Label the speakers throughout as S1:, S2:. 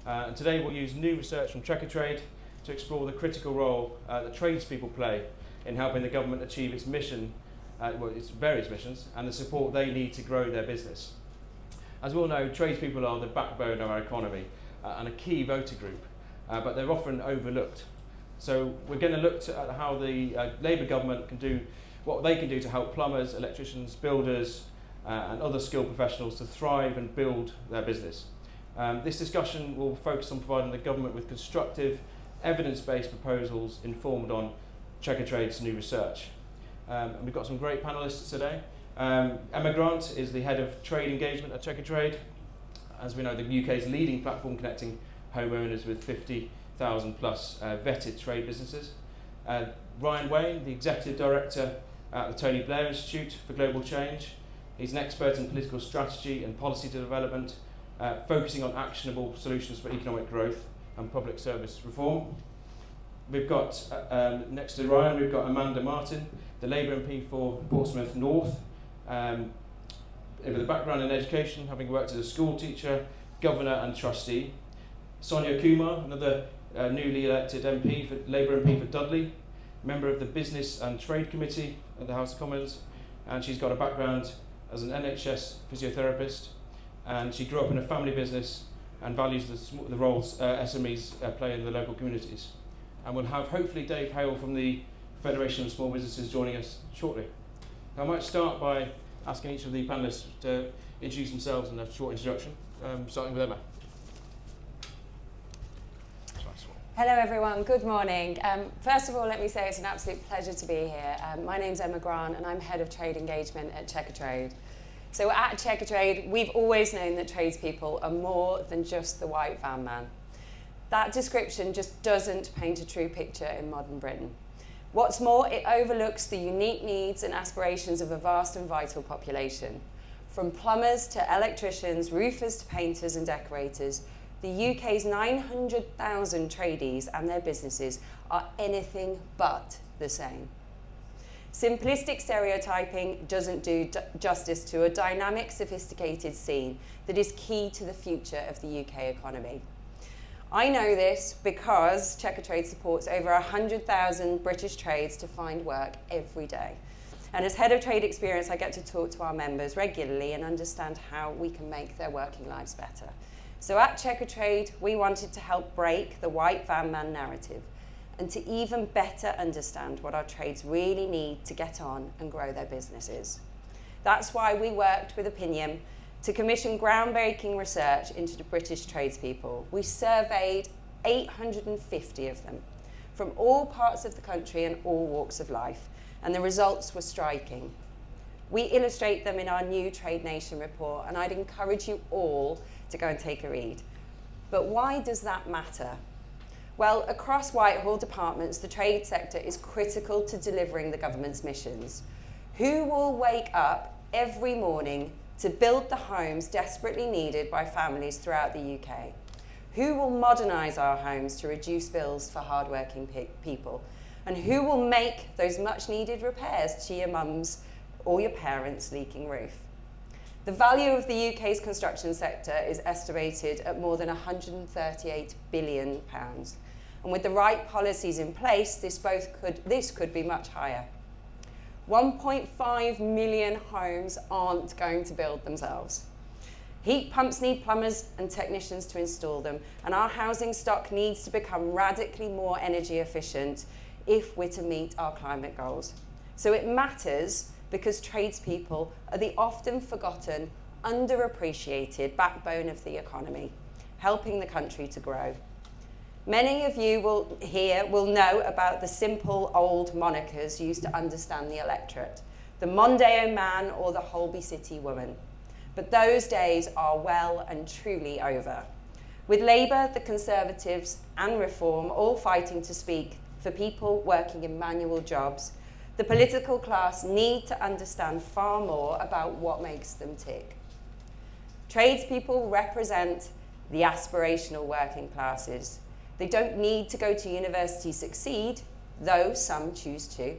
S1: And today we'll use new research from Checkatrade to explore the critical role that tradespeople play in helping the government achieve its mission, its various missions, and the support they need to grow their business. As we all know, tradespeople are the backbone of our economy and a key voter group, but they're often overlooked. So we're going to look at how the Labour government can do what they can do to help plumbers, electricians, builders and other skilled professionals to thrive and build their business. This discussion will focus on providing the government with constructive, evidence-based proposals informed on Checkatrade's new research. We've got some great panellists today. Emma Grant is the head of trade engagement at Checkatrade. As we know, the UK's leading platform connecting homeowners with 50,000 plus vetted trade businesses. Wain, the executive director at the Tony Blair Institute for Global Change. He's an expert in political strategy and policy development, focusing on actionable solutions for economic growth and public service reform. We've got, next to Ryan, we've got Amanda Martin, the Labour MP for Portsmouth North, with a background in education, having worked as a school teacher, governor and trustee. Sonia Kumar, another newly elected MP for Labour MP for Dudley, member of the Business and Trade Committee at the House of Commons, and she's got a background as an NHS physiotherapist, and she grew up in a family business and values the roles SMEs play in the local communities. And we'll have hopefully Dave Hale from the Federation of Small Businesses joining us shortly. Now, I might start by asking each of the panellists to introduce themselves and a short introduction, starting with Emma.
S2: Hello everyone, good morning. First of all, let me say it's an absolute pleasure to be here. My name's Emma Grant and I'm Head of Trade Engagement at Checkatrade. So at Checkatrade, we've always known that tradespeople are more than just the white van man. That description just doesn't paint a true picture in modern Britain. What's more, it overlooks the unique needs and aspirations of a vast and vital population. From plumbers to electricians, roofers to painters and decorators, the UK's 900,000 tradies and their businesses are anything but the same. Simplistic stereotyping doesn't do justice to a dynamic, sophisticated scene that is key to the future of the UK economy. I know this because Checkatrade supports over 100,000 British trades to find work every day. And as Head of Trade Experience, I get to talk to our members regularly and understand how we can make their working lives better. So at Checkatrade, we wanted to help break the white van man narrative and to even better understand what our trades really need to get on and grow their businesses. That's why we worked with Opinion to commission groundbreaking research into the British tradespeople. We surveyed 850 of them from all parts of the country and all walks of life, and the results were striking. We illustrate them in our new Trade Nation report, and I'd encourage you all to go and take a read. But why does that matter? Well, across Whitehall departments, the trade sector is critical to delivering the government's missions. Who will wake up every morning to build the homes desperately needed by families throughout the UK? Who will modernise our homes to reduce bills for hardworking people? And who will make those much needed repairs to your mum's or your parents' leaking roof? The value of the UK's construction sector is estimated at more than £138 billion. And with the right policies in place, this could be much higher. 1.5 million homes aren't going to build themselves. Heat pumps need plumbers and technicians to install them, and our housing stock needs to become radically more energy efficient if we're to meet our climate goals. So it matters because tradespeople are the often forgotten, underappreciated backbone of the economy, helping the country to grow. Many of you will know about the simple old monikers used to understand the electorate, the Mondeo man or the Holby City woman. But those days are well and truly over. With Labour, the Conservatives and Reform all fighting to speak for people working in manual jobs, the political class need to understand far more about what makes them tick. Tradespeople represent the aspirational working classes. They don't need to go to university to succeed, though some choose to.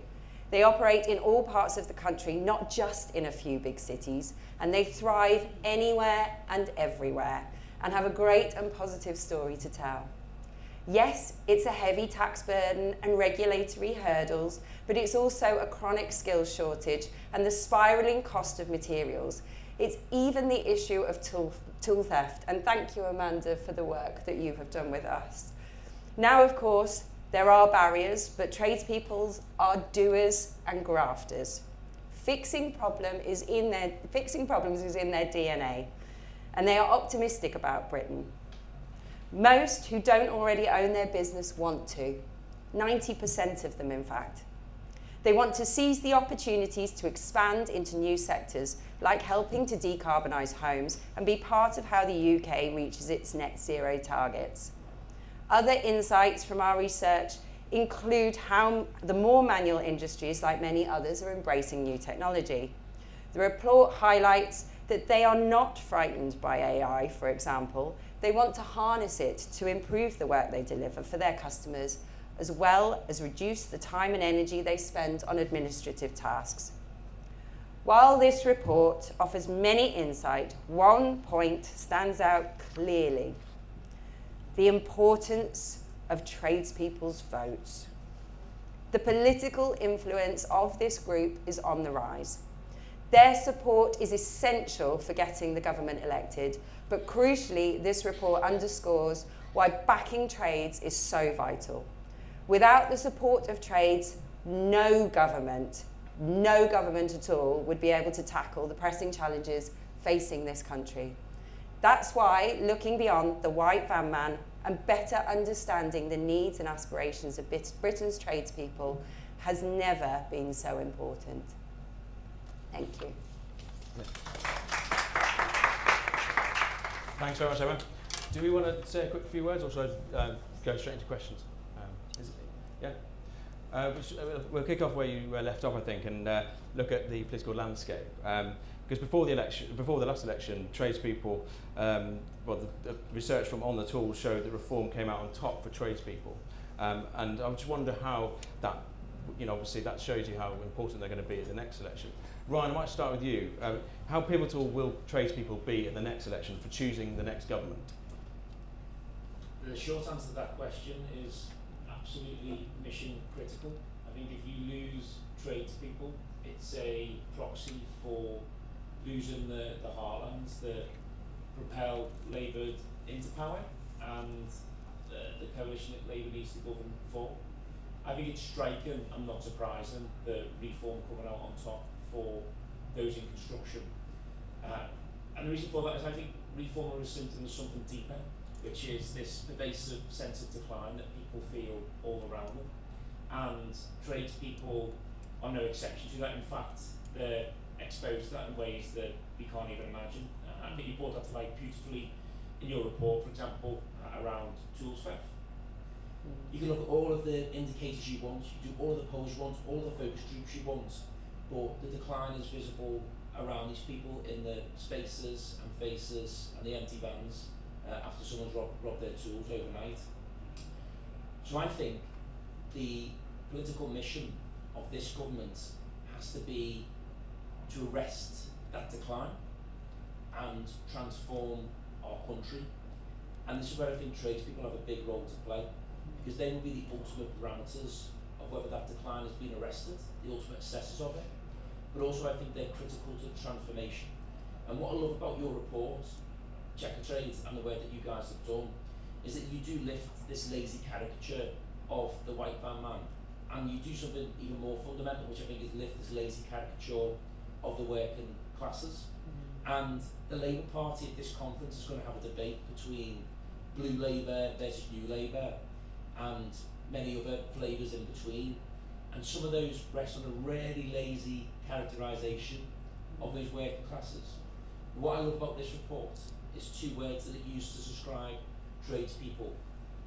S2: They operate in all parts of the country, not just in a few big cities, and they thrive anywhere and everywhere. and have a great and positive story to tell. Yes, it's a heavy tax burden and regulatory hurdles, but it's also a chronic skills shortage and the spiralling cost of materials. It's even the issue of tool theft, and thank you, Amanda, for the work that you have done with us. Now, of course, there are barriers, but tradespeople are doers and grafters. Fixing problems is in their DNA, and they are optimistic about Britain. Most who don't already own their business want to, 90% of them in fact. They want to seize the opportunities to expand into new sectors, like helping to decarbonise homes and be part of how the UK reaches its net zero targets. Other insights from our research include how the more manual industries, like many others, are embracing new technology. The report highlights that they are not frightened by AI, for example. They want to harness it to improve the work they deliver for their customers, as well as reduce the time and energy they spend on administrative tasks. While this report offers many insight, one point stands out clearly: the importance of tradespeople's votes. The political influence of this group is on the rise. Their support is essential for getting the government elected, but crucially, this report underscores why backing trades is so vital. Without the support of trades, no government at all would be able to tackle the pressing challenges facing this country. That's why looking beyond the white van man and better understanding the needs and aspirations of Britain's tradespeople has never been so important. Thank you.
S1: Thanks very much, Emma. Do we want to say a quick few words, or should I go straight into questions? We'll kick off where you left off, I think, and look at the political landscape. Because before the last election, tradespeople, the research from On the Tools showed that reform came out on top for tradespeople, and I just wonder how that, obviously that shows you how important they're going to be at the next election. Ryan, I might start with you. How pivotal will tradespeople be at the next election for choosing the next government?
S3: The short answer to that question is absolutely mission critical. I think if you lose tradespeople, it's a proxy for losing the heartlands that propel Labour into power and the coalition that Labour needs to govern for. I think it's striking and not surprising that reform coming out on top for those in construction. And the reason for that is I think reform are a symptom of something deeper, which is this pervasive sense of decline that people feel all around them. And tradespeople are no exception to that. In fact, they're exposed to that in ways that we can't even imagine. I think you brought that to light beautifully in your report, for example, around tools theft. You can look at all of the indicators you want, you do all of the polls you want, all the focus groups you want, but the decline is visible around these people in the spaces and faces and the empty vans after someone's robbed their tools overnight. So I think the political mission of this government has to be to arrest that decline and transform our country. And this is where I think tradespeople have a big role to play, because they will be the ultimate parameters of whether that decline has been arrested, the ultimate assessors of it, but also I think they're critical to the transformation. And what I love about your report, Checkatrade, and the work that you guys have done, is that you do lift this lazy caricature of the white van man, and you do something even more fundamental, which I think is lift this lazy caricature of the working classes. And the Labour Party at this conference is going to have a debate between Blue Labour versus New Labour and many other flavours in between. And some of those rest on a really lazy characterisation of those working classes. What I love about this report is two words that it used to describe tradespeople: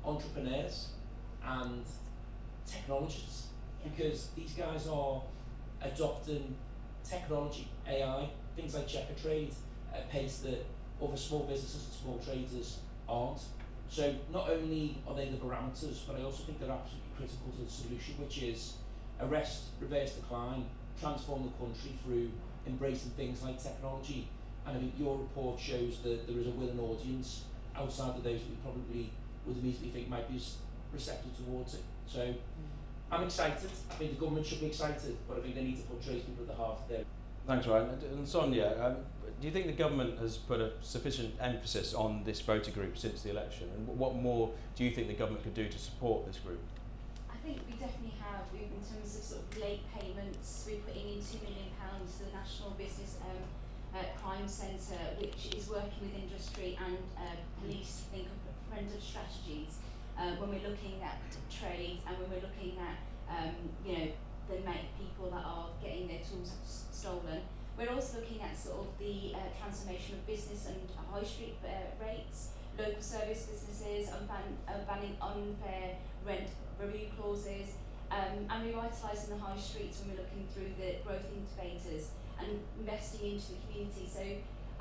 S3: entrepreneurs and technologists. Because these guys are adopting technology, AI, things like Checkatrade, at a pace that other small businesses and small traders aren't. So not only are they the parameters, but I also think they're absolutely critical to the solution, which is arrest, reverse decline, transform the country through embracing things like technology. And I think your report shows that there is a willing audience
S4: outside of those that we probably would immediately think might be receptive towards it. So I'm excited. I think the government should be excited, but I think they need to put tradespeople at the heart of their...
S1: Thanks, Ryan. And Sonia, do you think the government has put a sufficient emphasis on this voter group since the election? And what more do you think the government could do to support this group?
S5: I think we definitely have. In terms of sort of late payments, we're putting in £2 million to the National Business Crime Centre, which is working with industry and police to think of preventive strategies when we're looking at trade and when we're looking at the amount of people that are getting their tools stolen. We're also looking at sort of the transformation of business and high street rates, local service businesses, banning unfair rent review clauses, and revitalising the high streets when we're looking through the growth incubators and investing into the community. So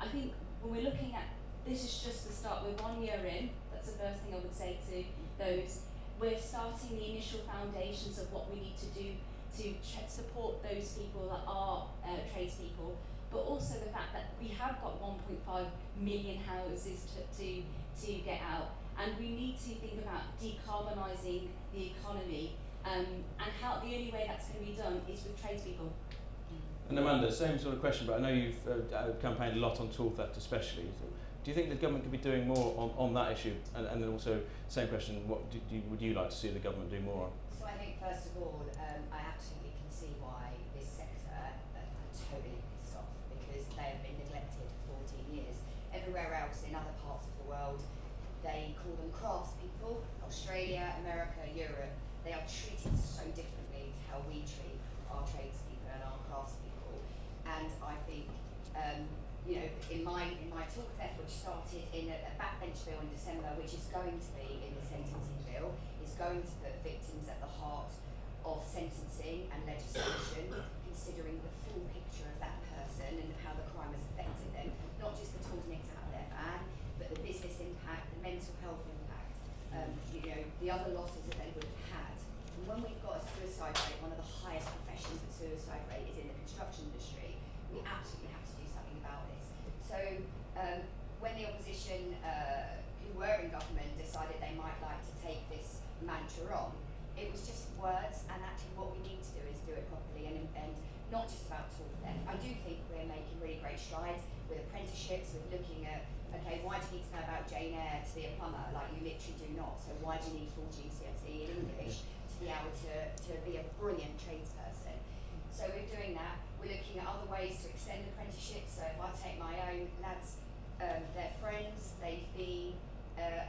S5: I think when we're looking at, this is just the start, we're 1 year in, that's the first thing I would say to those. We're starting the initial foundations of what we need to do to support those people that are tradespeople, but also the fact that we have got 1.5 million houses to get out, and we need to think about decarbonising the economy, and how the only way that's going to be done is with tradespeople.
S1: And Amanda, same sort of question, but I know you've campaigned a lot on tool theft especially. So do you think the government could be doing more on that issue? And then also, same question, what would you like to see the government do more on?
S6: So I think first of all, I absolutely can see why this sector are totally pissed off, because they have been neglected for 14 years. Everywhere else in other parts of the world, they call them craftspeople. Australia, America, Europe, they are treated so differently to how we treat our tradespeople and our craftspeople. And I think, in my talk theft, which started in a backbench bill in December, which is going to be in the sentencing bill, is going to put victims at the heart of sentencing and legislation, considering the full picture of that person and how the crime has affected them, not just the tools nicked out of their van, but the business impact, the mental health impact, the other losses that they would have had. And when we've got a suicide rate, one of the highest professions of suicide rate is in the construction industry, we absolutely have to do something about this. So when the opposition, who were in government, decided they might like to take this mantra on, it was just words, and actually what we need to do is do it properly and not just about tool theft. I do think we're making really great strides with apprenticeships, with looking at, okay, why do you need to know about Jane Eyre to be a plumber? Like, you literally do not. So why do you need full GCSE in English to be able to be a brilliant tradesperson? So we're doing that. We're looking at other ways to extend apprenticeships. So if I take my own lads, they're friends, they've been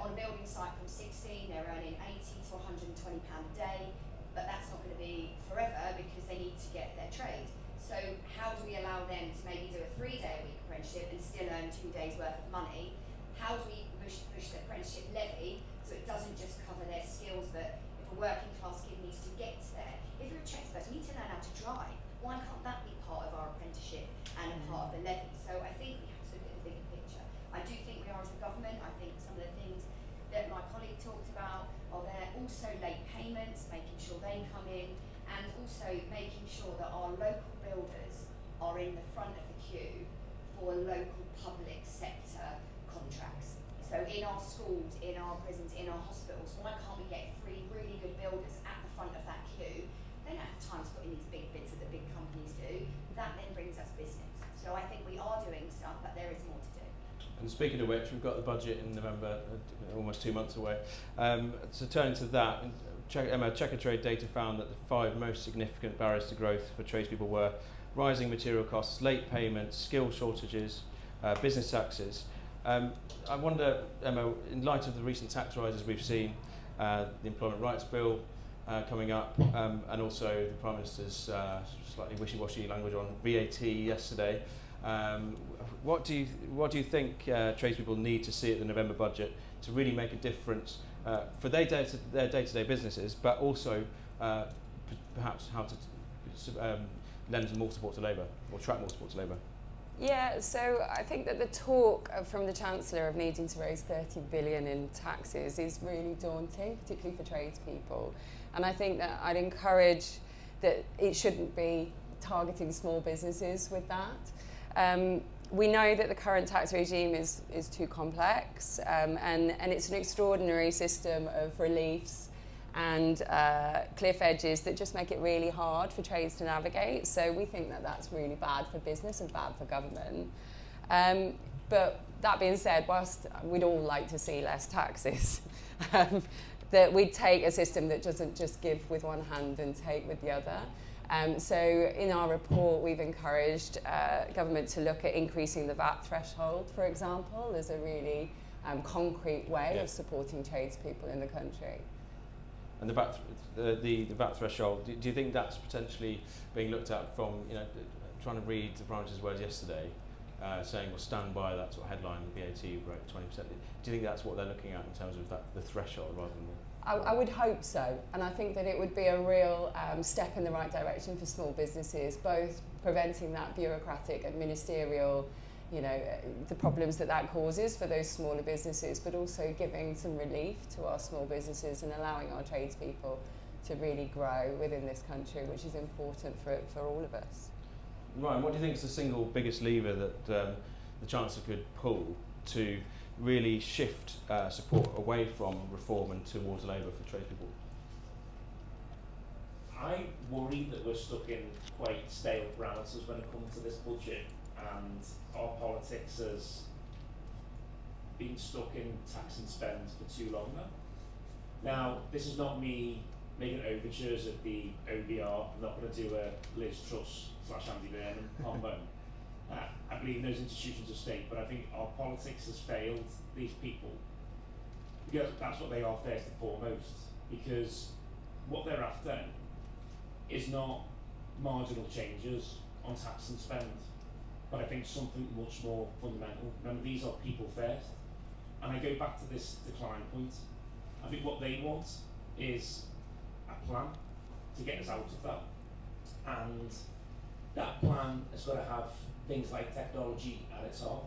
S6: on a building site from 16, they're earning £80 to £120 a day, but that's not going to be forever because they need to get their trade. So how do we allow them to maybe do a 3-day-a-week apprenticeship and still earn 2 days worth of money? How do we push the apprenticeship levy so it doesn't just cover their skills, but if a working class kid needs to get there, if you're a tradesperson, you need to learn how to drive. Why can't that be part of our apprenticeship and a part of the levy? So I think we have to look at the bigger picture. I do think we are as a government. I think some of the things that my colleague talked about are there. Also late payments, making sure they come in, and also making sure that our local builders are in the front of the queue for local public sector contracts. So in our schools, in our prisons, in our hospitals, why can't we get 3 really good builders at the front of that queue? They don't have time to put in these big bids that the big companies do. That then brings us business. So I think we are doing stuff, but there is more to do.
S1: And speaking of which, we've got the budget in November, almost 2 months away. So turning to that, Checkatrade data found that the 5 most significant barriers to growth for tradespeople were rising material costs, late payments, skill shortages, business taxes. I wonder, Emma, in light of the recent tax rises we've seen, the Employment Rights Bill coming up, and also the Prime Minister's slightly wishy-washy language on VAT yesterday, what do you think tradespeople need to see at the November budget to really make a difference for their day-to-day businesses, but also perhaps how to lend more support to labour or attract more support to labour?
S2: Yeah, so I think that the talk from the Chancellor of needing to raise 30 billion in taxes is really daunting, particularly for tradespeople. And I think that I'd encourage that it shouldn't be targeting small businesses with that. We know that the current tax regime is too complex, and it's an extraordinary system of reliefs and cliff edges that just make it really hard for trades to navigate. So we think that that's really bad for business and bad for government. But that being said, whilst we'd all like to see less taxes, that we'd take a system that doesn't just give with one hand and take with the other. So in our report, we've encouraged government to look at increasing the VAT threshold, for example, as a really concrete way of supporting tradespeople in the country.
S1: And the VAT threshold, do you think that's potentially being looked at from, trying to read the Prime Minister's words yesterday, saying we'll stand by that sort of headline VAT rate 20%. Do you think that's what they're looking at in terms of the threshold rather than
S2: I would hope so, and I think that it would be a real step in the right direction for small businesses, both preventing that bureaucratic and ministerial, the problems that causes for those smaller businesses, but also giving some relief to our small businesses and allowing our tradespeople to really grow within this country, which is important for all of us.
S1: Ryan, what do you think is the single biggest lever that the Chancellor could pull to really shift support away from reform and towards Labour for tradespeople?
S3: I worry that we're stuck in quite stale parameters when it comes to this budget, and our politics has been stuck in tax and spend for too long now. Now, this is not me making overtures at the OBR. I'm not going to do a Liz Truss / Andy Burnham combo. I believe in those institutions of state, but I think our politics has failed these people, because that's what they are first and foremost, because what they're after is not marginal changes on tax and spend, but I think something much more fundamental. Remember, these are people first, and I go back to this decline point. I think what they want is a plan to get us out of that, and that plan has got to have things like technology at its heart.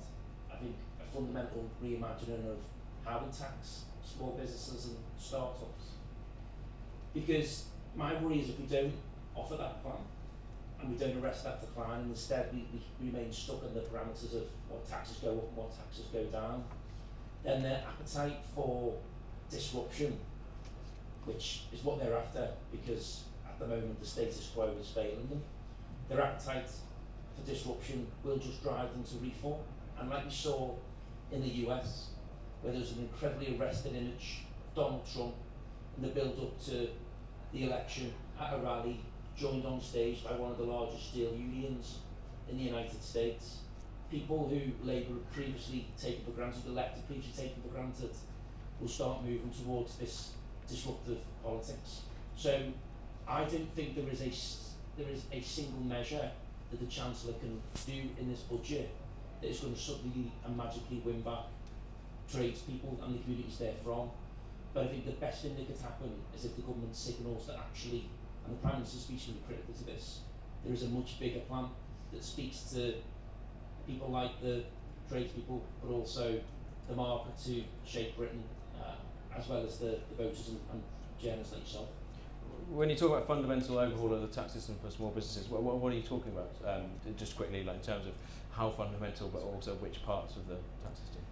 S3: I think a fundamental reimagining of how we tax small businesses and startups. Because my worry is if we don't offer that plan and we don't arrest that decline, and instead we remain stuck in the parameters of what taxes go up and what taxes go down, then their appetite for disruption, which is what they're after, because at the moment the status quo is failing them, their appetite for disruption will just drive them to reform. And like we saw in the US, where there was an incredibly arrested image of Donald Trump in the build-up to the election at a rally, joined on stage by one of the largest steel unions in the United States. People who Labour had previously taken for granted, the left had previously taken for granted, will start moving towards this disruptive politics. So I don't think there is a single measure that the Chancellor can do in this budget that is going to suddenly and magically win back tradespeople and the communities they're from. But I think the best thing that could happen is if the government signals that actually, and the Prime Minister's speech can be critical to this, there is a much bigger plan that speaks to people like the tradespeople, but also the market to shape Britain, as well as the voters and journalists like yourself.
S1: When you talk about fundamental overhaul of the tax system for small businesses, what are you talking about? Just quickly, like in terms of how fundamental, but also which parts of the tax system?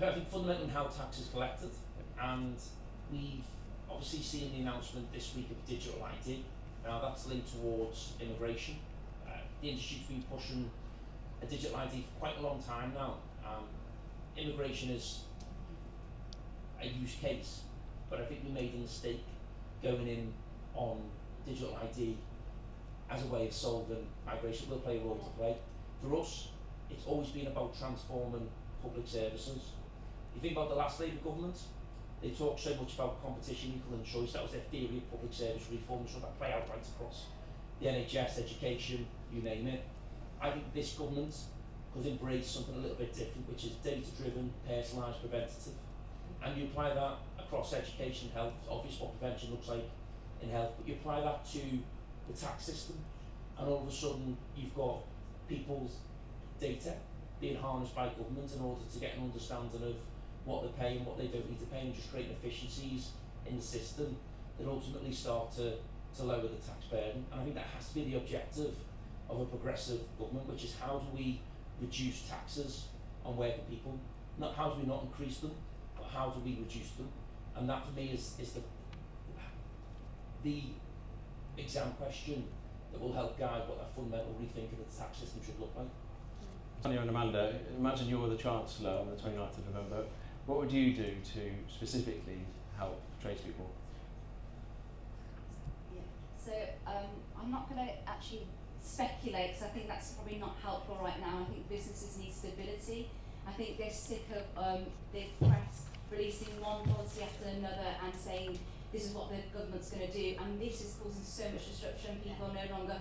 S3: I think fundamental in how tax is collected, and we've obviously seen the announcement this week of digital ID. Now that's linked towards immigration. The industry's been pushing a digital ID for quite a long time now. Immigration is a use case, but I think we made a mistake going in on digital ID as a way of solving migration. Will play a role to play. For us, it's always been about transforming public services. You think about the last Labour government, they talked so much about competition, equal and choice. That was their theory of public service reform, so that play out right across the NHS, education, you name it. I think this government could embrace something a little bit different, which is data-driven, personalised, preventative. And you apply that across education and health. It's obvious what prevention looks like in health, but you apply that to the tax system, and all of a sudden you've got people's data being harnessed by government in order to get an understanding of what they pay and what they don't need to pay, and just creating efficiencies in the system that ultimately start to lower the tax burden. And I think that has to be the objective of a progressive government, which is how do we
S4: reduce taxes on working people. Not how do we not increase them, but how do we reduce them? And that for me is the exam question that will help guide what that fundamental rethinking of the tax system should look like.
S1: Sonia and Amanda, imagine you're the Chancellor on the 29th of November. What would you do to specifically help tradespeople?
S5: Yeah. So I'm not going to actually speculate, because I think that's probably not helpful right now. I think businesses need stability. I think they're sick of the press releasing one policy after another and saying this is what the government's going to do, and this is causing so much disruption. People are no longer,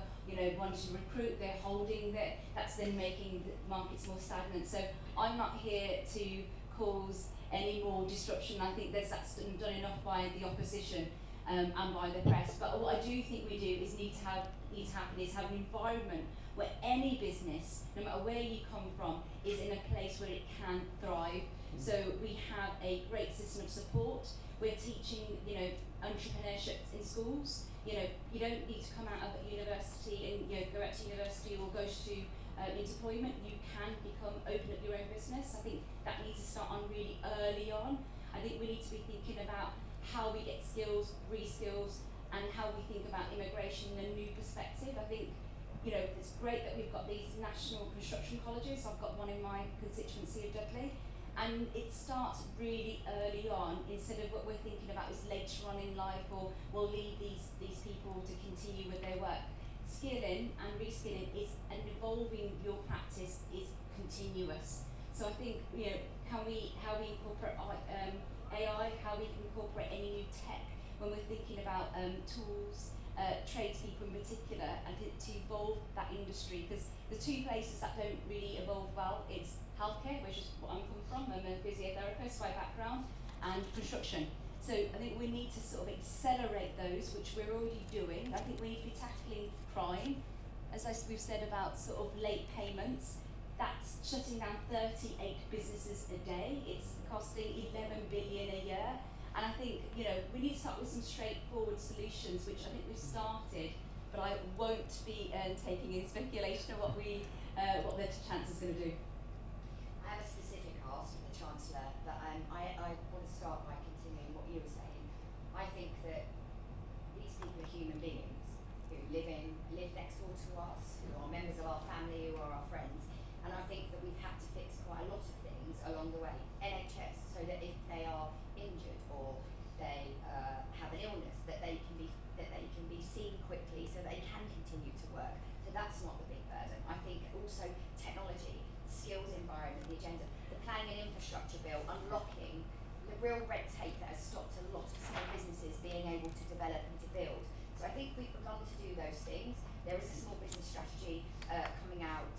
S5: wanting to recruit. They're holding. That's then making the markets more stagnant. So I'm not here to cause any more disruption. I think that's done enough by the opposition and by the press. But what I do think we do is need to have an environment where any business, no matter where you come from, is in a place where it can thrive. So we have a great system of support. We're teaching, entrepreneurship in schools. You don't need to come out of university and go out to university or go to employment. You can open up your own business. I think that needs to start on really early on. I think we need to be thinking about how we get skills, re-skills, and how we think about immigration in a new perspective. I think it's great that we've got these national construction colleges. I've got one in my constituency of Dudley. And it starts really early on, instead of what we're thinking about is later on in life, or we'll leave these people to continue with their work. Skilling and reskilling and evolving your practice is continuous. So I think, how we incorporate AI, how we can incorporate any new tech when we're thinking about tools, tradespeople in particular, and to evolve that industry. Because the two places that don't really evolve well, it's healthcare, which is what I'm coming from. I'm a physiotherapist by background, and construction. So I think we need to sort of accelerate those, which we're already doing. I think we need to be tackling crime, as we've said about sort of late payments. That's shutting down 38 businesses a day. It's costing 11 billion a year. And I think, we need to start with some straightforward solutions, which I think we've started, but I won't be taking in speculation of what the Chancellor's going to do.
S6: I have a specific ask of the Chancellor, but I want to start by continuing what you were saying. I think that these people are human beings who live next door to us, who are members of our family, who are our friends, and I think that we've had to fix quite a lot of things along the way. NHS, so that if they are injured or they have an illness, that they can be seen quickly, so they can continue to work. So that's not the big burden. I think also technology, skills environment, the agenda, the planning and infrastructure bill, unlocking the real red tape that has stopped a lot of small businesses being able to develop and to build. So I think we've begun to do those things. There is a small business strategy coming out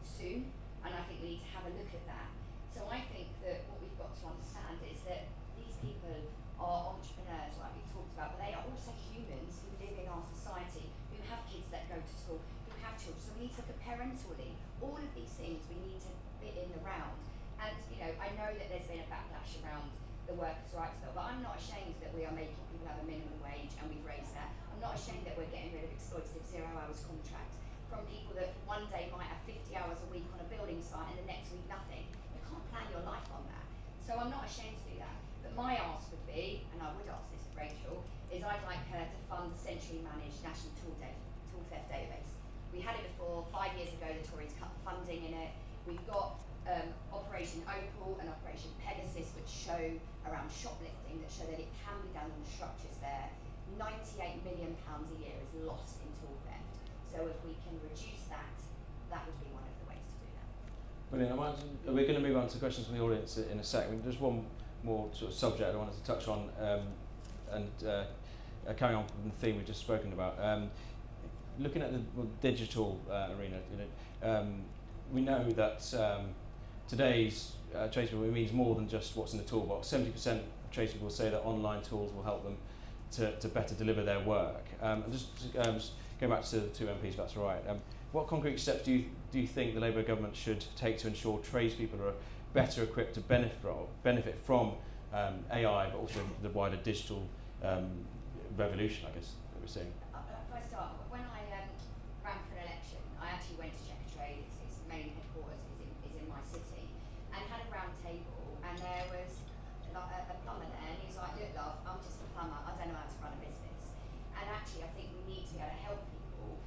S6: soon, and I think we need to have a look at that. So I think that what we've got to understand is that these people are entrepreneurs, like we talked about, but they are also humans who live in our society, who have kids that go to school, who have children. So we need to look at parental leave. All of these things we need to fit in the round. And I know that there's been a backlash around the workers' rights bill, but I'm not ashamed that we are making people have a minimum wage and we've raised that. I'm not ashamed that we're getting rid of exploitative 0 hours contracts from people that one day might have 50 hours a week on a building site and the next week nothing. You can't plan your life on that. So I'm not ashamed to do that. But my ask would be, and I would ask this of Rachel, is I'd like her to fund the centrally managed national tool theft database. We had it before. 5 years ago, the Tories cut the funding in it. We've got Operation Opal and Operation Pegasus, which show around shoplifting, that show that it can be done in the structures there. £98 million a year is lost in tool theft. So if we can reduce that, that would be one of the ways to do that.
S1: Brilliant. We're going to move on to questions from the audience in a second. There's one more sort of subject I wanted to touch on, and carrying on from the theme we've just spoken about. Looking at the digital arena, we know that today's tradespeople means more than just what's in the toolbox. 70% of tradespeople say that online tools will help them to better deliver their work. Just going back to the two MPs, if that's all right. What concrete steps do you think the Labour government should take to ensure tradespeople are better equipped to benefit from AI, but also the wider digital revolution, I guess, that we're seeing?
S6: If I start, when I ran for an election, I actually went to Checkatrade. Its main headquarters is in and there was like a plumber there, and he was like, look love, I'm just a plumber, I don't know how to run a business. And actually I think we need to be able to help people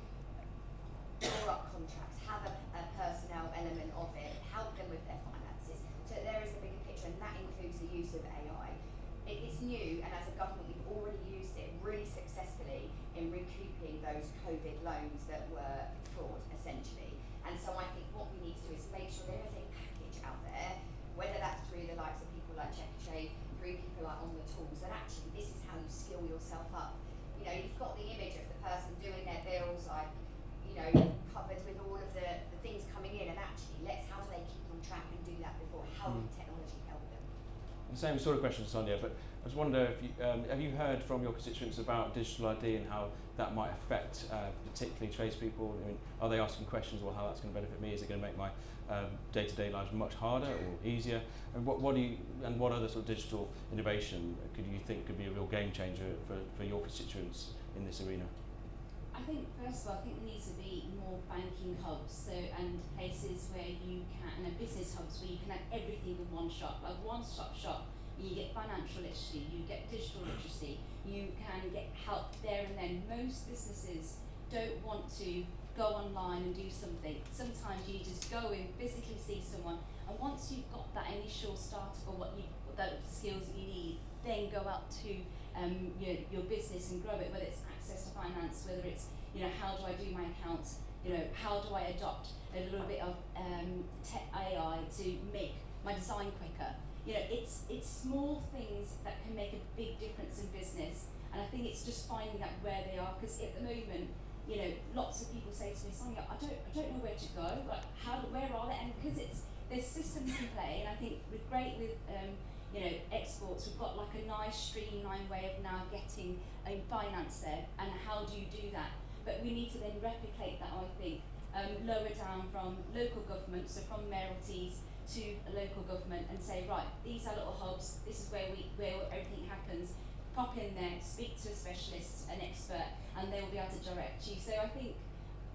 S6: draw up contracts, have a personnel element of it, help them with their finances, so there is a bigger picture, and that includes the use of AI. It's new, and as a government we've already used it really successfully in recouping those COVID loans that were fraud essentially. And so I think what we need to do is make sure there is a package out there, whether that's through the likes of people like Checkatrade, through people like On the Tools, that actually this is how you skill yourself up. You know, you've got the image of the person doing their bills, like, you know, covered with all of the things coming in, and actually how do they keep on track and do that before? How can technology help them?
S1: The same sort of question, Sonia, but I just wonder if you, have you heard from your constituents about digital ID and how that might affect particularly tradespeople? I mean, are they asking questions, well, how that's going to benefit me? Is it going to make my day-to-day lives much harder or easier? And what other sort of digital innovation could you think could be a real game changer for your constituents in this arena?
S5: I think first of all, I think there needs to be more banking hubs, and places where you can, and business hubs where you can have everything in one shop, like one-stop shop. You get financial literacy, you get digital literacy, you can get help there and then. Most businesses don't want to go online and do something. Sometimes you just go in, physically see someone, and once you've got that initial start of those skills that you need, then go out to your business and grow it, whether it's access to finance, whether it's, you know, how do I do my accounts, you know, how do I adopt a little bit of tech AI to make my design quicker. You know, it's small things that can make a big difference in business, and I think it's just finding out where they are, because at the moment, you know, lots of people say to me, Sonia, I don't know where to go, like where are they? And because there's systems in play, and I think with you know, exports, we've got like a nice streamlined way of now getting finance there, and how do you do that? But we need to then replicate that, I think, lower down from local government, so from mayoralties to a local government, and say, right, these are little hubs, this is where everything happens. Pop in there, speak to a specialist, an expert, and they will be able to direct you. So I think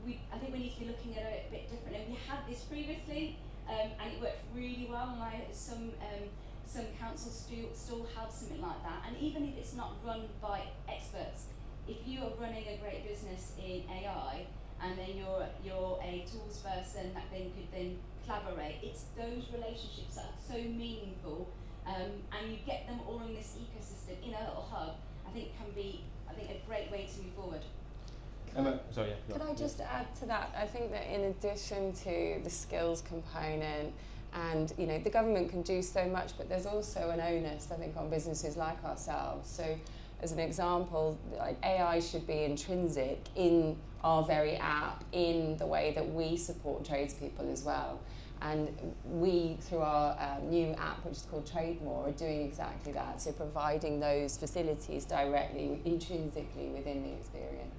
S5: we need to be looking at it a bit differently. We had this previously, and it worked really well, and some councils still have something like that. And even if it's not run by experts, if you are running a great business in AI, and then you're a tools person that then could then collaborate, it's those relationships that are so meaningful, and you get them all in this ecosystem in a little hub, I think can be a great way to move forward.
S2: Could I just add to that? I think that in addition to the skills component, and you know, the government can do so much, but there's also an onus, I think, on businesses like ourselves. So as an example, like AI should be intrinsic in our very app, in the way that we support tradespeople as well. And we, through our new app, which is called Trade More, are doing exactly that. So providing those facilities directly, intrinsically within the experience.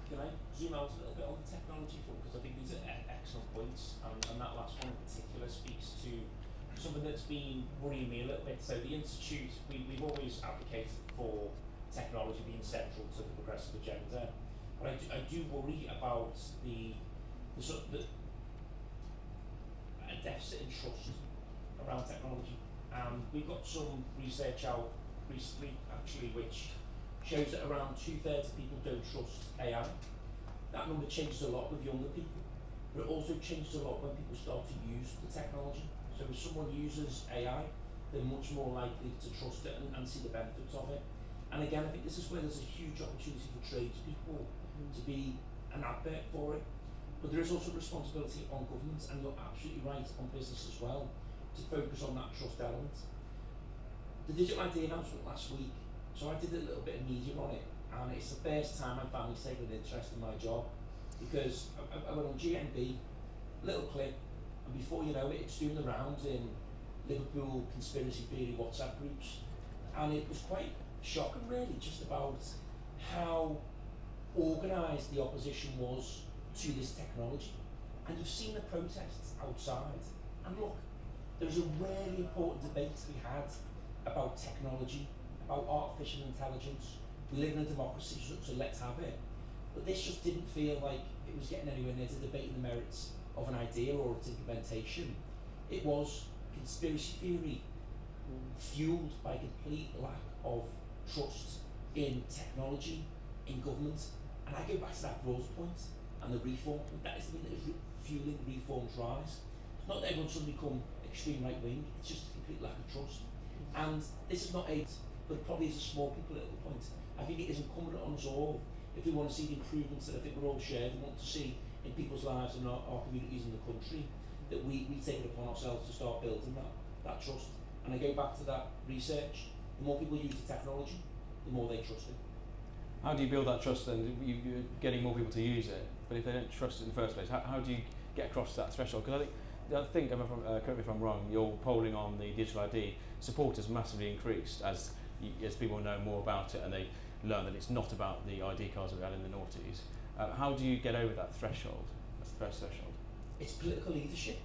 S4: Can I zoom out a little bit on the technology front? Because I think these are excellent points, and that last one in particular speaks to something that's been worrying me a little bit. So the Institute, we've always advocated for technology being central to the progressive agenda, but I do worry about the a deficit in trust around technology. We've got some research out recently, actually, which shows that around 2/3 of people don't trust AI. That number changes a lot with younger people, but it also changes a lot when people start to use the technology. So if someone uses AI, they're much more likely to trust it and see the benefits of it. And again, I think this is where there's a huge opportunity for tradespeople to be an advert for it. But there is also responsibility on government, and you're absolutely right, on business as well, to focus on that trust element. The digital ID announcement last week, so I did a little bit of media on it, and it's the first time my family's taken an interest in my job, because I went on GNB, little clip, and before you know it, it's doing the rounds in Liverpool conspiracy theory WhatsApp groups, and it was quite shocking, really, just about how organised the opposition was to this technology. And you've seen the protests outside, and look, there's a really important debate to be had about technology, about artificial intelligence. We live in a democracy, so let's have it. But this just didn't feel like it was getting anywhere near to debating the merits of an idea or its implementation. It was conspiracy theory,
S3: fueled by a complete lack of trust in technology, in government. And I go back to that growth point and the reform point. That is the thing that is fueling reform's rise. Not that everyone suddenly become extreme right wing, it's just a complete lack of trust. And this is not a, but it probably is a small political point. I think it is incumbent on us all, if we want to see the improvements that I think we're all shared and want to see in people's lives and our communities in the country, that we take it upon ourselves to start building that trust. And I go back to that research, the more people use the technology, the more they trust it.
S1: How do you build that trust then? You're getting more people to use it, but if they don't trust it in the first place, how do you get across that threshold? Because I think, correct me if I'm wrong, your polling on the digital ID support has massively increased as people know more about it and they learn that it's not about the ID cards that we had in the noughties. How do you get over that threshold, that first threshold?
S3: It's political leadership,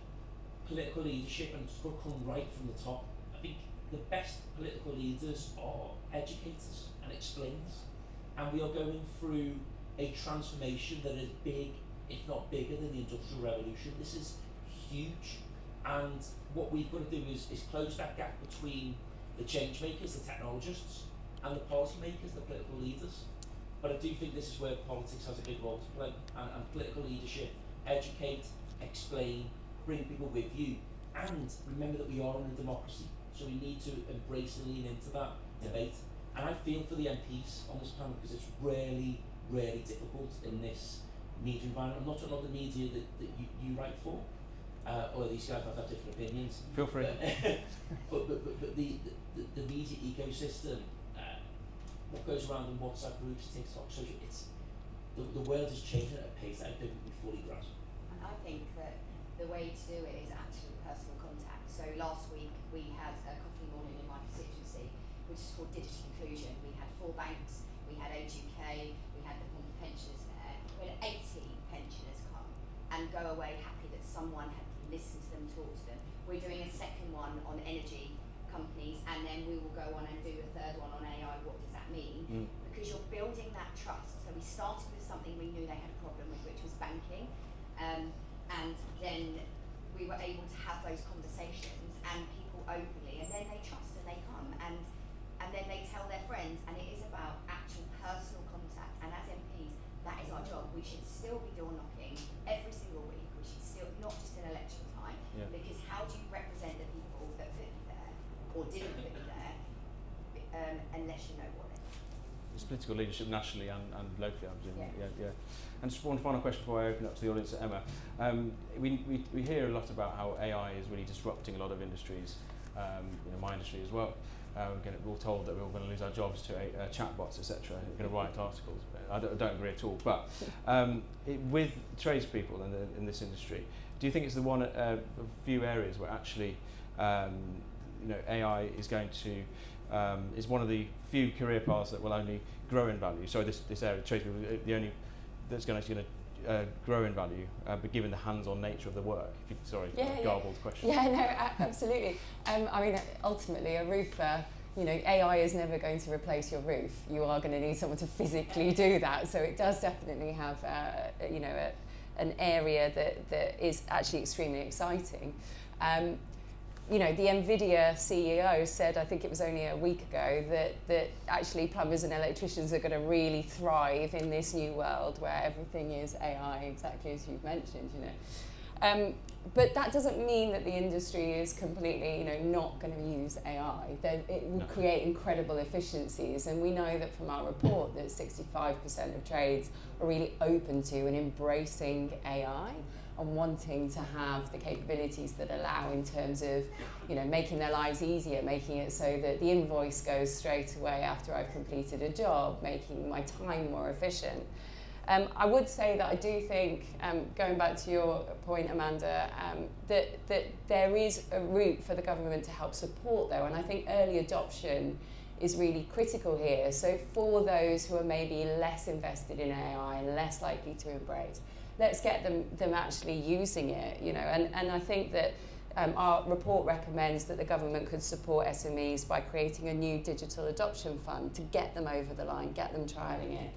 S3: and it's got to come right from the top. I think the best political leaders are educators and explainers, and we are going through a transformation that is big, if not bigger than the Industrial Revolution. This is huge, and what we've got to do is close that gap between the change makers, the technologists, and the policy makers, the political leaders. But I do think this is where politics has a big role to play, and political leadership, educate, explain, bring people with you, and remember that we are in a democracy, so we need to embrace and lean into that debate. And I feel for the MPs on this panel because it's really, really difficult in this media environment. I'm not talking about the media that you write for, although these guys might have different opinions.
S1: Feel free.
S3: But the media ecosystem, what goes around in WhatsApp groups, TikTok, social, the world is changing at a pace that I don't think we fully grasp.
S6: And I think that the way to do it is actually personal contact. So last week we had a coffee morning in my constituency, which is called Digital Inclusion. We had 4 banks, we had Age UK, we had the former pensioners there. We had 80 pensioners come and go away happy that someone had listened to them, talk to them. We're doing a second one on energy companies, and then we will go on and do a third one on AI. What does that mean? Because you're building that trust. So we started with something we knew they had a problem with, which was banking, and then we were able to have those conversations and people openly, and then they trust and they come and then they tell their friends, and it is about actual personal contact. And as MPs, that is our job. We should still be door knocking every single week. We should still, not just in election time, because how do you represent the people that put you there or didn't put you there unless you know what they are?
S1: It's political leadership nationally and locally, I'm presuming. Yeah. And just one final question before I open up to the audience, Emma. We hear a lot about how AI is really disrupting a lot of industries, my industry as well. We're all told that we're all going to lose our jobs to chatbots, etc. We're going to write articles. I don't agree at all. But with tradespeople in this industry, do you think it's the one few areas where actually AI is going to is one of the few career paths that will only grow in value? So this area, tradespeople, the only that's going to grow in value, but given the hands-on nature of the work. Garbled question.
S2: Yeah, no, absolutely. I mean, ultimately, a roofer, AI is never going to replace your roof. You are going to need someone to physically do that. So it does definitely have, an area that is actually extremely exciting. The NVIDIA CEO said, I think it was only a week ago, that actually plumbers and electricians are going to really thrive in this new world where everything is AI, exactly as you've mentioned, But that doesn't mean that the industry is completely, not going to use AI. It will create incredible efficiencies, and we know that from our report that 65% of trades are really open to and embracing AI and wanting to have the capabilities that allow in terms of, making their lives easier, making it so that the invoice goes straight away after I've completed a job, making my time more efficient. I would say that I do think, going back to your point, Amanda, that there is a route for the government to help support, though, and I think early adoption is really critical here. So for those who are maybe less invested in AI and less likely to embrace, let's get them actually using it, and I think that our report recommends that the government could support SMEs by creating a new digital adoption fund to get them over the line, get them trialling it,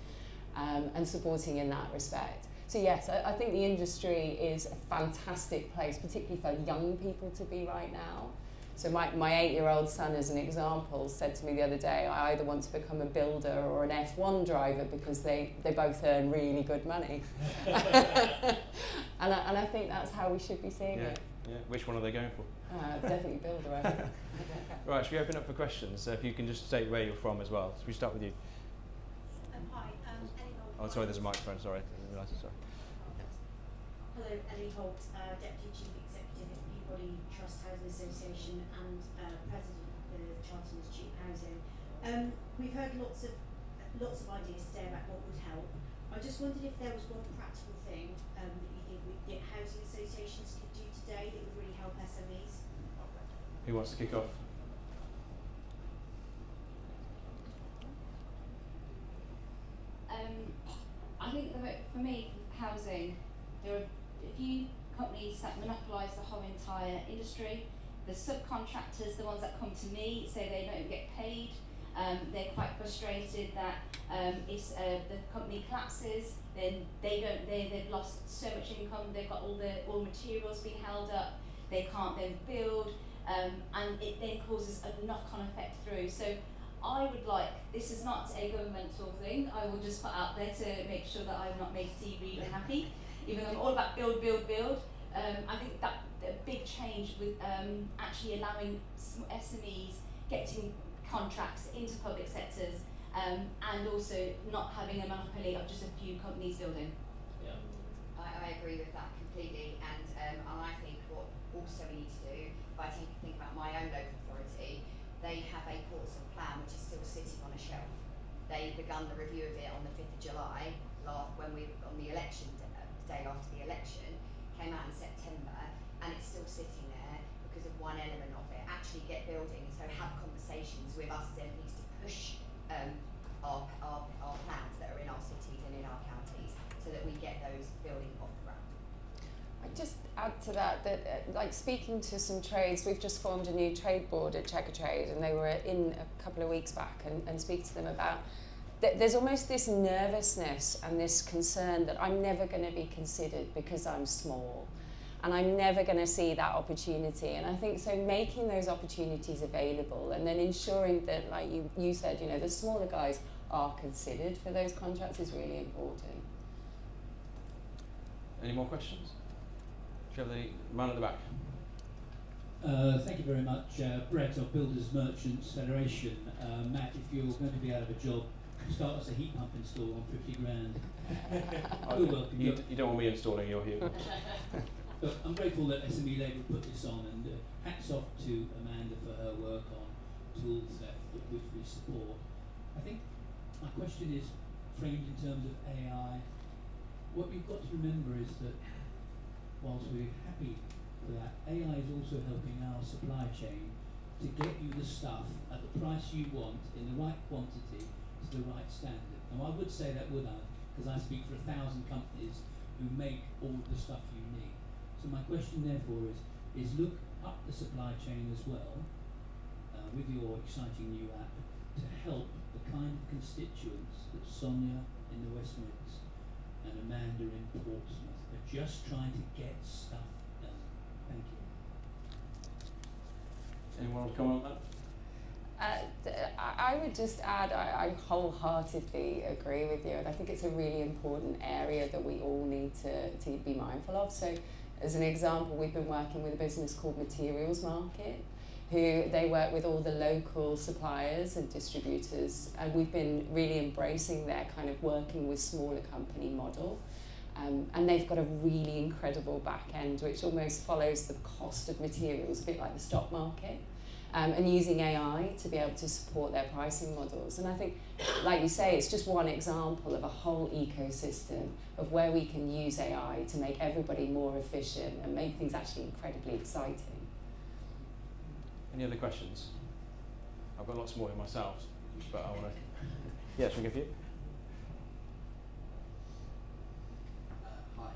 S2: and supporting in that respect. So yes, I think the industry is a fantastic place, particularly for young people to be right now. So my 8-year-old son, as an example, said to me the other day, I either want to become a builder or an F1 driver because they both earn really good money. and I think that's how we should be seeing it.
S1: Yeah. Which one are they going for?
S2: Definitely builder, I think.
S1: Right, should we open up for questions? If you can just state where you're from as well. Should we start with you?
S7: Hi, Ellie Holt.
S1: Oh, sorry, there's a microphone, sorry. I didn't realise it, sorry.
S7: Hello, Ellie Holt, Deputy Chief Executive at Peabody Trust Housing Association and President of the Chartered Institute of Housing. We've heard lots of ideas today about what would help. I just wondered if there was one practical thing that you think housing associations could do today that would really help SMEs.
S1: Who wants to kick off?
S5: I think for me, housing, there are a few companies that monopolise the whole entire industry. The subcontractors, the ones that come to me, say they don't get paid. They're quite frustrated that if the company collapses, then they've lost so much income. They've got all materials being held up. They can't then build, and it then causes a knock-on effect through. So I would like, this is not a governmental thing, I will just put out there to make sure that I'm not making Steve really happy, even though I'm all about build. I think that a big change with actually allowing SMEs getting contracts into public sectors, and also not having a monopoly of just a few companies building.
S3: Yeah.
S6: I agree with that completely, and I think what also we need to do, if I think about my own local authority, they have a Portsmouth plan which is still sitting on a shelf. They begun the review of it on the 5th of July, when we on the election day after the election, came out in September, and it's still sitting there because of one element of it. Actually get building, so have conversations with us MPs to push our plans that are in our cities and in our counties, so that we get those building off the ground.
S2: I'd just add to that like speaking to some trades, we've just formed a new trade board at Checkatrade, and they were in a couple of weeks back and speak to them about there's almost this nervousness and this concern that I'm never going to be considered because I'm small, and I'm never going to see that opportunity. And I think so making those opportunities available, and then ensuring that, like you said, the smaller guys are considered for those contracts is really important.
S1: Any more questions? Should we have the man at the back?
S8: Thank you very much. Brett of Builders Merchants Federation. Matt, if you're going to be out of a job, start us a heat pump install on 50 grand.
S1: You don't want me installing your heat pump.
S8: Look, I'm grateful that SME Labour put this on, and hats off to Amanda for her work on tool theft, which we support. I think my question is framed in terms of AI. What you've got to remember is that whilst we're happy for that, AI is also helping our supply chain to get you the stuff at the price you want, in the right quantity, to the right standard. Now I would say that, would I? Because I speak for 1,000 companies who make all the stuff you need. So my question therefore is look up the supply chain as well, with your exciting new app, to help the kind of constituents that Sonia in the West Mids and Amanda in Portsmouth are just trying to get stuff done. Thank you.
S1: Anyone want to comment on that?
S2: I would just add, I wholeheartedly agree with you, and I think it's a really important area that we all need to be mindful of. So as an example, we've been working with a business called Materials Market, who they work with all the local suppliers and distributors, and we've been really embracing their kind of working with smaller company model. And they've got a really incredible back end which almost follows the cost of materials, a bit like the stock market, and using AI to be able to support their pricing models. And I think, like you say, it's just one example of a whole ecosystem of where we can use AI to make everybody more efficient and make things actually incredibly exciting.
S1: Any other questions? I've got lots more in myself, but I want to... Yeah, should we go for you?
S9: Hi,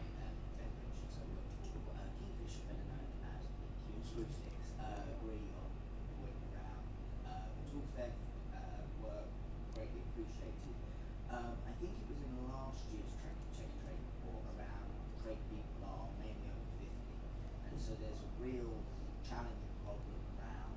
S9: Ben Richards. I work for Kingfisher, better known as Q Screwsticks. Agree on the point around tool theft work, greatly appreciated. I think it was in last year's Checkatrade report around trade people are mainly over 50, and so there's a real challenging problem around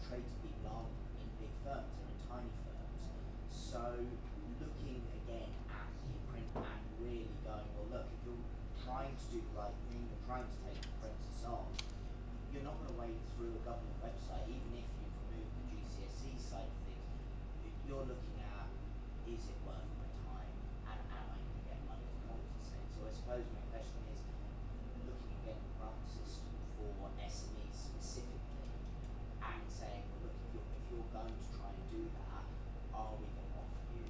S9: tradespeople aren't in big firms, they're in tiny firms. So looking again at the print and really going, well look, if you're trying to do the right thing, you're trying to take the apprentice on, you're not going to wade through a government website, even if you've removed the GCSE side of things. You're looking at, is it worth my time, and am I going to get money to compensate? So I suppose my question is, looking again at the grant system for SMEs specifically, and saying, well look, if you're going to try and do that, are we going to offer you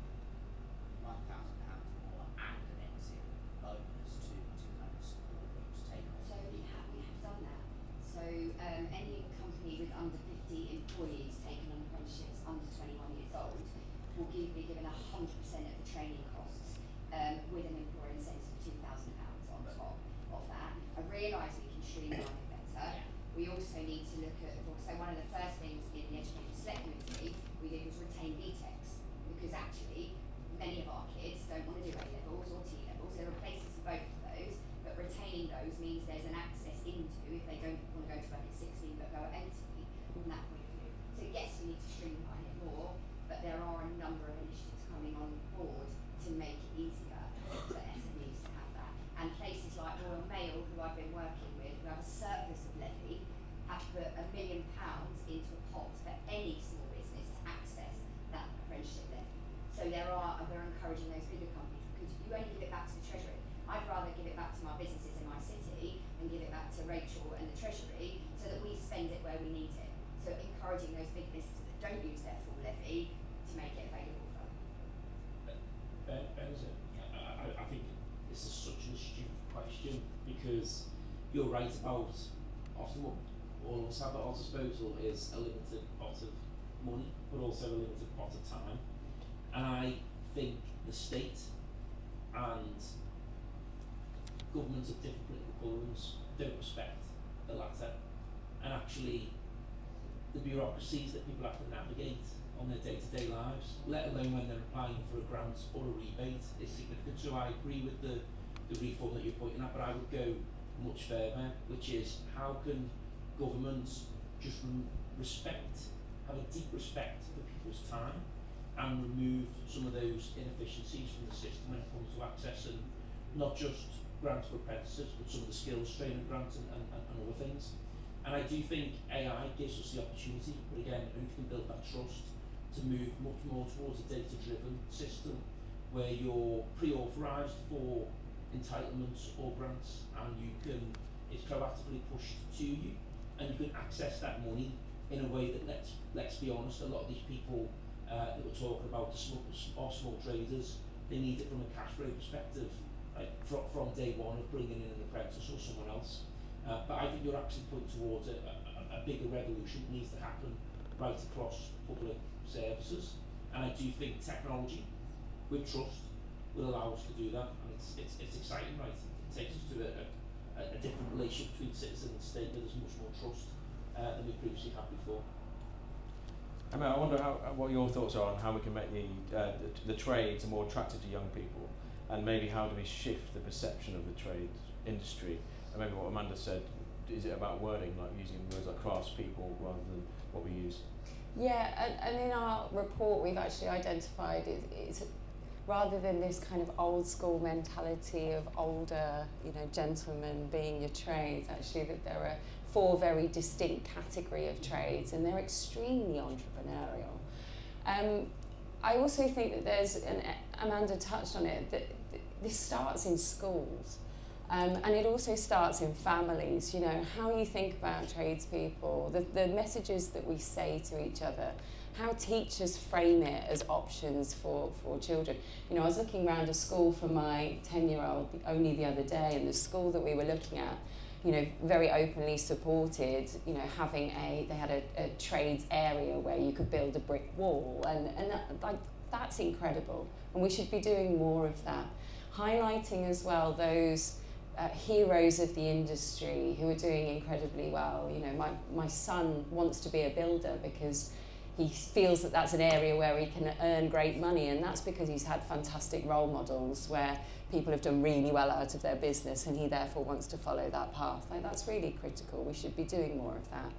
S9: £1,000 more and an exit bonus to kind of support you to take on?
S6: So we have done that. So any company with under 50 employees taking on apprenticeships under 21 years old will be given 100% of the training costs with an employer incentive of £2,000 on top of that. I realise we can streamline it better. We also need to look at, so one of the first things in the Education Select Committee we did was retain BTECs, because actually many of our kids don't want to do A-levels or T-levels. There are places for both of those, but retaining those means there's an access into, if they don't want to go to work at 16 but go at 80, from that point of view. So yes, we need to streamline it more, but there are a number of initiatives coming on board to make it easier for SMEs to have that. And places like Royal Mail, who I've been working with, who have a surplus of levy, have put £1 million into a pot for any small business to access that apprenticeship levy. So we're encouraging those bigger companies, because you only give it back to the Treasury. I'd rather give it back to my businesses in my city and give it back to Rachel and the Treasury, so that we spend it where we need it. So encouraging those big businesses that don't use their full levy to make it available for them.
S3: I think this is such an astute question, because you're right about often what all of us have at our disposal is a limited pot of money, but also a limited pot of time. And I think the state and governments of different political colours don't respect the latter, and actually the bureaucracies that people have to navigate on their day-to-day lives, let alone when they're applying for a grant or a rebate, is significant. So I agree with the reform that you're pointing at, but I would go much further, which is, how can governments just have a deep respect for people's time and remove some of those inefficiencies from the system when it comes to access, and not just grants for apprentices, but some of the skills training grants and other things. And I do think AI gives us the opportunity, but again, only if we can build that trust, to move much more towards a data-driven system where you're pre-authorised for entitlements or grants, and it's proactively pushed to you, and you can access that money in a way that, let's be honest, a lot of these people that we're talking about, the small traders, they need it from a cash flow perspective, right, from day one of bringing in an apprentice or someone else. But I think you're actually pointing towards a bigger revolution that needs to happen right across public services. And I do think technology with trust will allow us to do that, and it's exciting, right? It takes us to a different relationship between citizen and state, where there's much more trust than we previously had before.
S1: I mean, I wonder what your thoughts are on how we can make the trades more attractive to young people, and maybe how do we shift the perception of the trade industry. And maybe what Amanda said, is it about wording, like using words like craftspeople rather than what we use?
S2: Yeah, and in our report we've actually identified it's rather than this kind of old school mentality of older, gentlemen being your trades, actually that there are 4 very distinct category of trades, and they're extremely entrepreneurial. I also think that there's, and Amanda touched on it, that this starts in schools. And it also starts in families, how you think about tradespeople, the messages that we say to each other, how teachers frame it as options for children. I was looking around a school for my 10-year-old only the other day, and the school that we were looking at, very openly supported, they had a trades area where you could build a brick wall, and that's incredible, and we should be doing more of that. Highlighting as well those heroes of the industry who are doing incredibly well. My son wants to be a builder because he feels that that's an area where he can earn great money, and that's because he's had fantastic role models where people have done really well out of their business, and he therefore wants to follow that path. That's really critical. We should be doing more of that.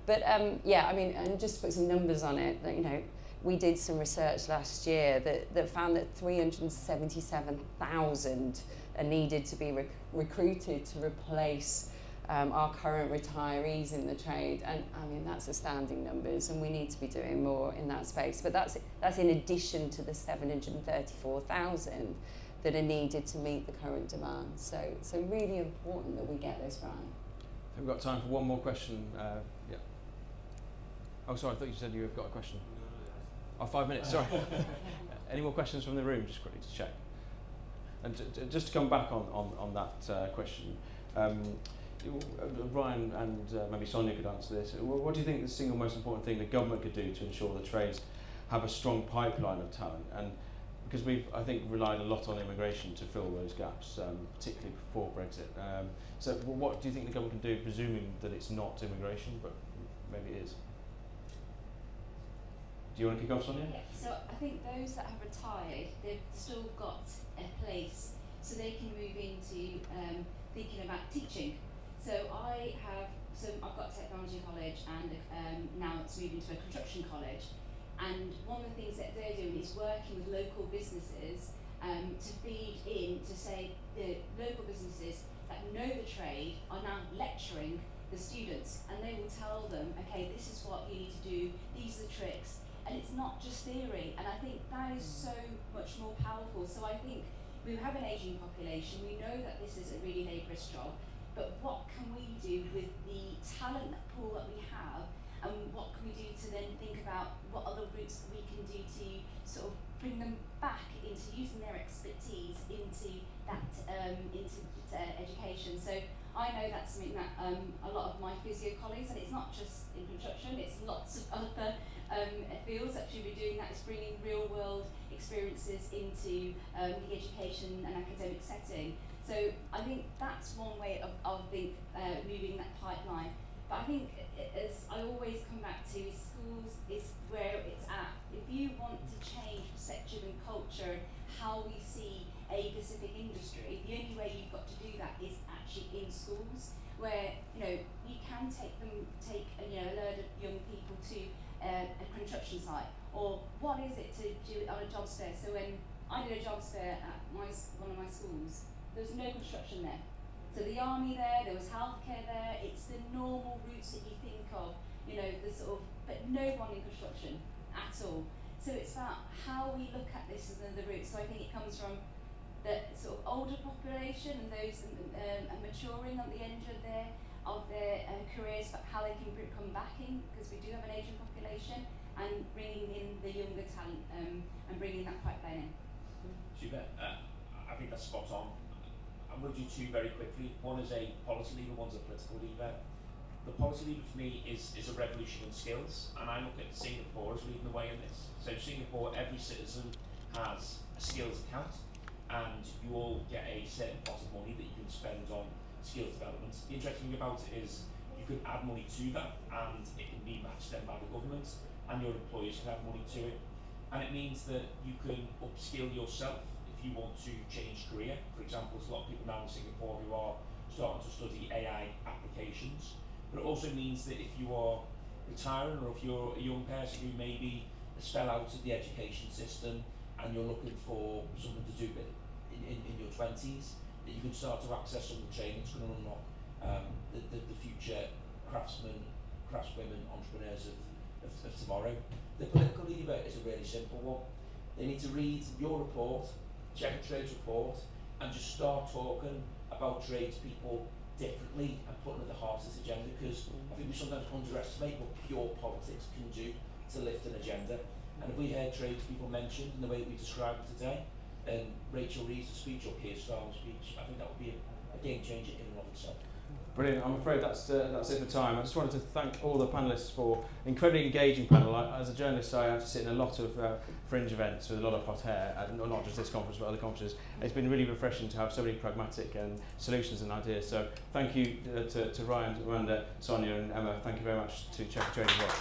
S2: Yeah, I mean, and just to put some numbers on it, that, you know, we did some research last year that found that 377,000 are needed to be recruited to replace our current retirees in the trade, and I mean that's astounding numbers, and we need to be doing more in that space. But that's in addition to the 734,000 that are needed to meet the current demand. So really important that we get this right.
S1: We've got time for one more question. Yeah. Oh, sorry, I thought you said you've got a question. Oh, 5 minutes. Sorry. Any more questions from the room? Just quickly to check. And just to come back on that question. Ryan and maybe Sonia could answer this. What do you think the single most important thing the government could do to ensure the trades have a strong pipeline of talent? And because we've, I think, relied a lot on immigration to fill those gaps, particularly before Brexit. So what do you think the government can do, presuming that it's not immigration, but maybe it is? Do you want to kick off, Sonia?
S5: Yeah, so I think those that have retired, they've still got a place, so they can move into thinking about teaching. So I've got a technology college, and now it's moving to a construction college. And one of the things that they're doing is working with local businesses to feed in, to say the local businesses that know the trade are now lecturing the students, and they will tell them, okay, this is what you need to do, these are the tricks, and it's not just theory. And I think that is so much more powerful. So I think we have an ageing population, we know that this is a really laborious job, but what can we do with the talent pool that we have, and what can we do to then think about what other routes that we can do to sort of bring them back into using their expertise into that into education. So I know that's something that a lot of my physio colleagues, and it's not just in construction, it's lots of other fields that should be doing that, is bringing real world experiences into the education and academic setting. So I think that's one way of moving that pipeline. But I think, as I always come back to, schools is where it's at. If you want to change perception and culture and how we see a specific industry, the only way you've got to do that is actually in schools, where you can take a load of young people to a construction site, or what is it to do it on a job fair. So when I did a job fair at one of my schools, there was no construction there. So the army there was healthcare there, it's the normal routes that you think of, but no one in construction at all. So it's about how we look at this as another route. So I think it comes from the sort of older population and those are maturing at the end of their careers, but how they can come back in, because we do have an ageing population, and bringing in the younger talent and bringing that pipeline in.
S3: Super. I think that's spot on. I'm going to do two very quickly. One is a policy lever, one's a political lever. The policy lever for me is a revolution in skills, and I look at Singapore as leading the way in this. So Singapore, every citizen has a skills account, and you all get a certain pot of money that you can spend on skills development. The interesting thing about it is you can add money to that, and it can be matched then by the government, and your employers can add money to it. And it means that you can upskill yourself if you want to change career. For example, there's a lot of people now in Singapore who are starting to study AI applications. But it also means that if you are retiring, or if you're a young person who maybe has fell out of the education system and you're looking for something to do in your 20s, that you can start to access some of the training that's going to unlock the future craftswomen, entrepreneurs of tomorrow. The political lever is a really simple one. They need to read your report, Checkatrade's report, and just start talking about tradespeople differently and putting at the heart of this agenda, because I think we sometimes underestimate what pure politics can do to lift an agenda. And if we heard tradespeople mentioned in the way that we described it today, and Rachel Reeves' speech or Keir Starmer's speech, I think that would be a game changer in and of itself.
S1: Brilliant. I'm afraid that's it for time. I just wanted to thank all the panellists for an incredibly engaging panel. As a journalist, I have to sit in a lot of fringe events with a lot of hot hair, not just this conference but other conferences. It's been really refreshing to have so many pragmatic solutions and ideas. So thank you to Ryan, Miranda, Sonia and Emma. Thank you very much to Checkatrade as well.